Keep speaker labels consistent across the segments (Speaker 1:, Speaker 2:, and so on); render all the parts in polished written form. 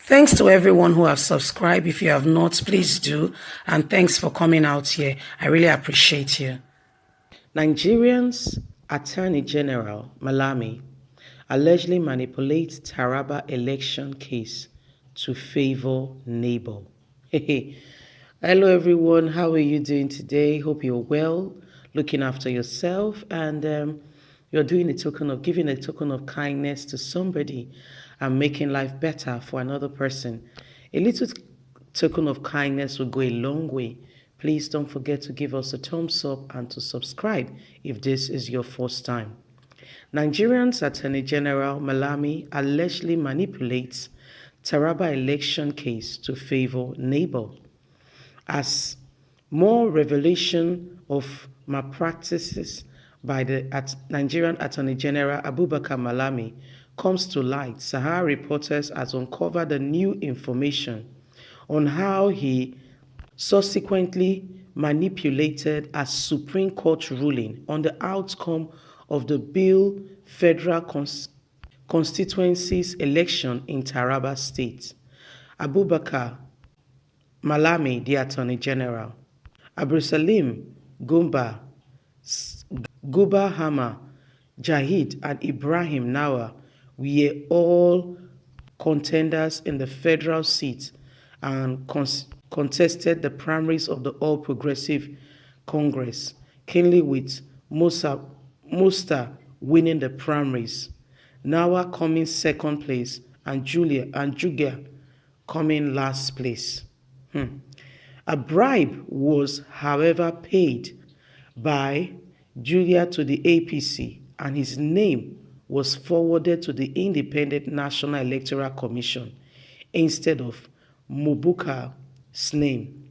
Speaker 1: Thanks to everyone who have subscribed. If you have not, please do. And thanks for coming out here. I really appreciate you. Nigerian's Attorney General Malami allegedly manipulates Taraba election case to favor neighbor. Hello everyone, how are you doing today? Hope you're well, looking after yourself, and you're doing giving a token of kindness to somebody and making life better for another person. A little token of kindness will go a long way. Please don't forget to give us a thumbs up and to subscribe if this is your first time. Nigerian's Attorney General Malami allegedly manipulates Taraba election case to favor neighbor. As more revelation of malpractices by the Nigerian Attorney General Abubakar Malami comes to light, Sahara reporters has uncovered the new information on how he subsequently manipulated a Supreme Court ruling on the outcome of the Bill Federal Constituencies election in Taraba State. Abubakar Malami, the Attorney General, Abdulsalim Gumba, Guba Hama, Jahid, and Ibrahim Nawa were all contenders in the federal seat and contested the primaries of the All Progressive Congress, keenly with Musta winning the primaries, Nawa coming second place, and Jugia coming last place. A bribe was, however, paid by Julia to the APC, and his name was forwarded to the Independent National Electoral Commission instead of Mabuka's name.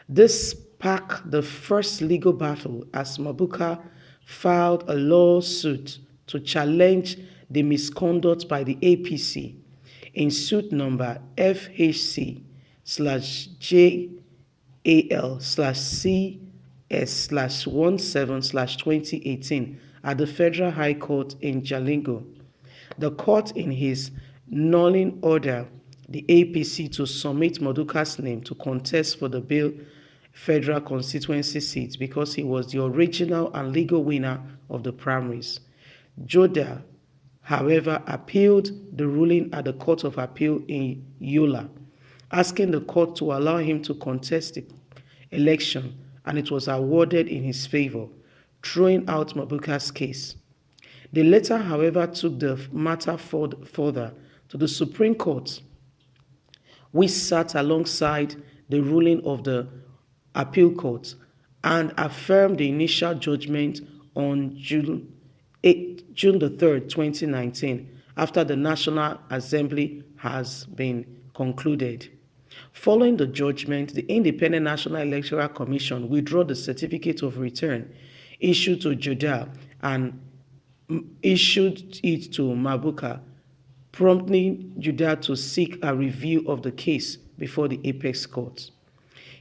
Speaker 1: This sparked the first legal battle as Mabuka filed a lawsuit to challenge the misconduct by the APC in suit number FHC/JAL/CS/17/2018 at the Federal High Court in Jalingo. The court, in his nulling order the APC to submit Maduka's name to contest for the Bill Federal Constituency seat because he was the original and legal winner of the primaries. Joda, however, appealed the ruling at the Court of Appeal in Yola, asking the court to allow him to contest the election, and it was awarded in his favor, throwing out Mabuka's case. The latter, however, took the matter further to the Supreme Court, which sat alongside the ruling of the appeal court and affirmed the initial judgment on June the 3rd, 2019, after the National Assembly has been concluded. Following the judgment, the Independent National Electoral Commission withdrew the certificate of return issued to Juda and issued it to Mabuka, prompting Juda to seek a review of the case before the Apex Court.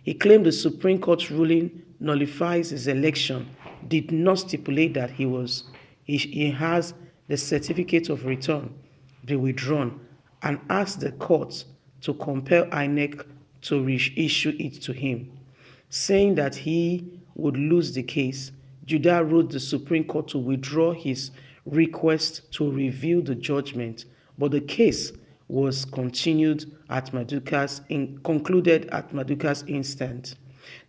Speaker 1: He claimed the Supreme Court ruling nullifies his election, did not stipulate that he has the certificate of return be withdrawn, and asked the court to compel INEC to reissue it to him. Saying that he would lose the case, Judah wrote the Supreme Court to withdraw his request to review the judgment, but the case was concluded at Maduka's instant.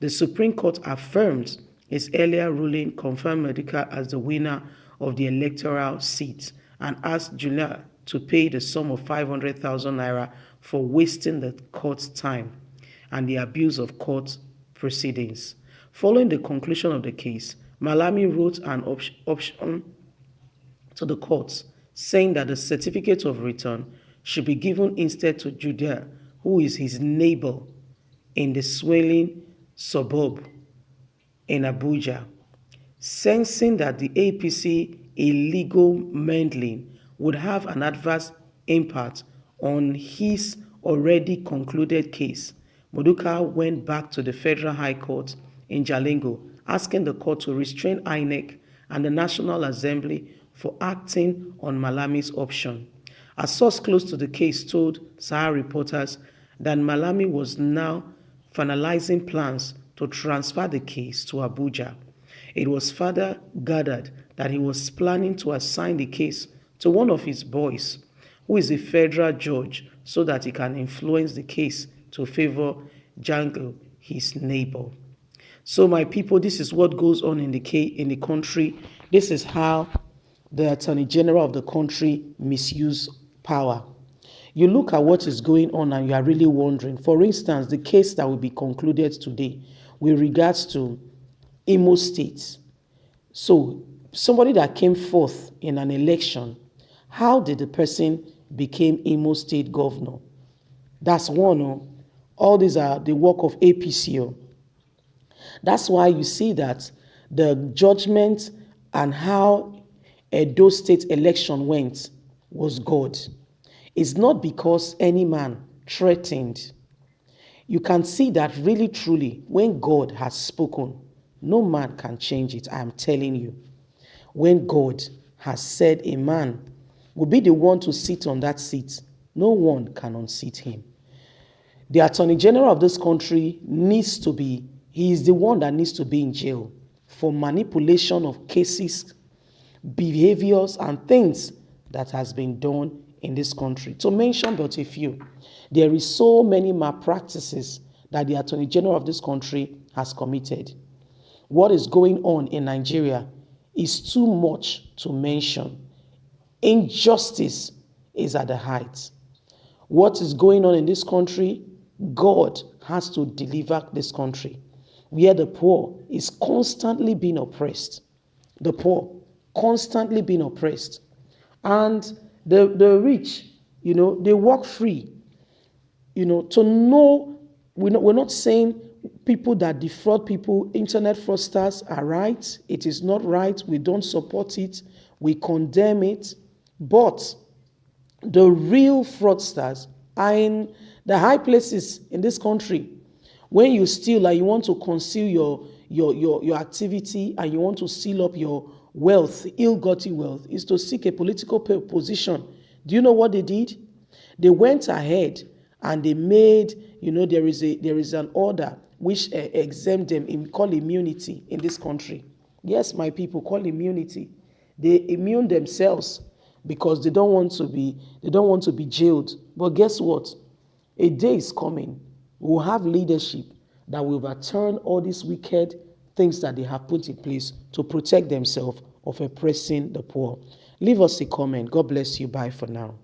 Speaker 1: The Supreme Court affirmed its earlier ruling, confirmed Maduka as the winner of the electoral seat, and asked Julia to pay the sum of 500,000 naira for wasting the court's time and the abuse of court proceedings. Following the conclusion of the case, Malami wrote an option to the courts, saying that the certificate of return should be given instead to Judah, who is his neighbor in the swelling suburb in Abuja. Sensing that the APC illegal meddling would have an adverse impact on his already concluded case, Maduka went back to the Federal High Court in Jalingo, asking the court to restrain INEC and the National Assembly for acting on Malami's option. A source close to the case told Sahara reporters that Malami was now finalizing plans to transfer the case to Abuja. It was further gathered that he was planning to assign the case to one of his boys, who is a federal judge, so that he can influence the case to favor Jango, his neighbor. So, my people, this is what goes on in the country. This is how the Attorney General of the country misuse power. You look at what is going on and you are really wondering. For instance, the case that will be concluded today with regards to Imo State. So, somebody that came forth in an election, how did the person become Imo State governor? That's one. Oh. All these are the work of APC. Oh. That's why you see that the judgment and how Edo State election went was God. It's not because any man threatened. You can see that really truly when God has spoken, no man can change it. I am telling you. When God has said a man will be the one to sit on that seat, no one can unseat him. The Attorney General of this country he is the one that needs to be in jail for manipulation of cases, behaviors, and things that has been done in this country. To mention but a few, there is so many malpractices that the Attorney General of this country has committed. What is going on in Nigeria is too much to mention. Injustice is at the height. What is going on in this country, God has to deliver this country, where the poor is constantly being oppressed. The poor constantly being oppressed. And the rich, they walk free. To know, we're not saying people that defraud people, internet fraudsters are right. It is not right. We don't support it. We condemn it. But the real fraudsters are in the high places in this country. When you steal and you want to conceal your activity and you want to seal up your wealth, ill-gotten wealth, is to seek a political position. Do you know what they did? They went ahead and they made, there is an order which exempt them, called immunity in this country. Yes, my people, call immunity. They immune themselves because they don't want to be jailed. But guess what? A day is coming. We will have leadership that will overturn all these wicked things that they have put in place to protect themselves of oppressing the poor. Leave us a comment. God bless you. Bye for now.